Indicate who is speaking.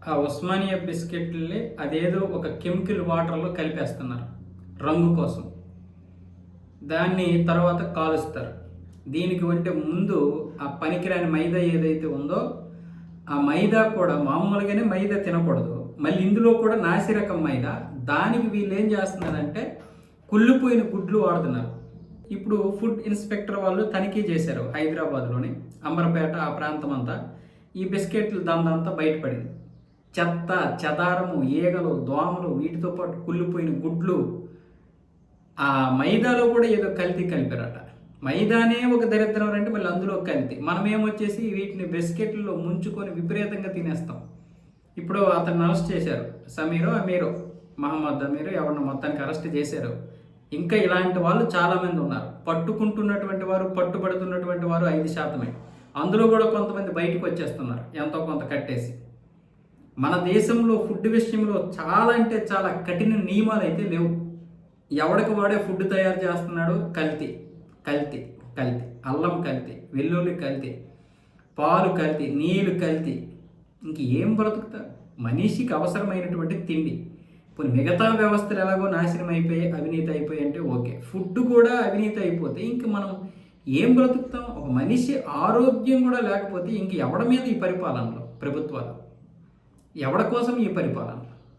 Speaker 1: ఆ ఉస్మానియా బిస్కెట్లని అదేదో ఒక కెమికల్ వాటర్లో కలిపేస్తున్నారు రంగు కోసం. దాన్ని తర్వాత కాలుస్తారు. దీనికి అంటే ముందు ఆ పనికిరాని మైదా ఏదైతే ఉందో ఆ మైదా కూడా మామూలుగానే మైదా తినకూడదు, మళ్ళీ ఇందులో కూడా నాసిరకం మైదా. దానికి వీళ్ళు ఏం చేస్తున్నారంటే కుళ్ళిపోయిన గుడ్లు వాడుతున్నారు. ఇప్పుడు ఫుడ్ ఇన్స్పెక్టర్ వాళ్ళు తనిఖీ చేశారు హైదరాబాద్లోని అంబర్పేట ఆ ప్రాంతం అంతా. ఈ బిస్కెట్లు దందంతా బయటపడింది. చెత్త చెదారము, ఈగలు, దోమలు, వీటితో పాటు కుళ్ళిపోయిన గుడ్లు. ఆ మైదాలో కూడా ఏదో కల్తీ కలిపారట. మైదానే ఒక దరిద్రం అంటే మళ్ళీ అందులో కల్తీ. మనమేమొచ్చేసి వీటిని బిస్కెట్లలో ముంచుకొని విపరీతంగా తినేస్తాం. ఇప్పుడు అతన్ని అరెస్ట్ చేశారు, అమీరో మహమ్మద్ అమీరు ఎవరిని మొత్తానికి అరెస్ట్ చేశారు. ఇంకా ఇలాంటి వాళ్ళు చాలామంది ఉన్నారు. పట్టుకుంటున్నటువంటి వారు, పట్టుబడుతున్నటువంటి వారు 5%. అందులో కూడా కొంతమంది బయటకు వచ్చేస్తున్నారు ఎంతో కొంత కట్టేసి. మన దేశంలో ఫుడ్ విషయంలో చాలా అంటే చాలా కఠిన నియమాలు అయితే లేవు. ఎవడికి వాడే ఫుడ్ తయారు చేస్తున్నాడు, కల్తీ కల్తీ కల్తీ. అల్లం కల్తీ, వెల్లుల్లి కల్తీ, పాలు కల్తీ, నీళ్ళు కల్తీ. ఇంక ఏం బ్రతుకుతా? మనిషికి అవసరమైనటువంటి తిండి. ఇప్పుడు మిగతా వ్యవస్థలు ఎలాగో నాశనం అయిపోయి అవినీతి అయిపోయి అంటే ఓకే, ఫుడ్ కూడా అవినీతి అయిపోతే ఇంక మనం ఏం బ్రతుకుతాం? ఒక మనిషి ఆరోగ్యం కూడా లేకపోతే ఇంక ఎవడి మీద ఈ పరిపాలనలో ప్రభుత్వాలు, ఎవడి కోసం ఈ పరిపాలన?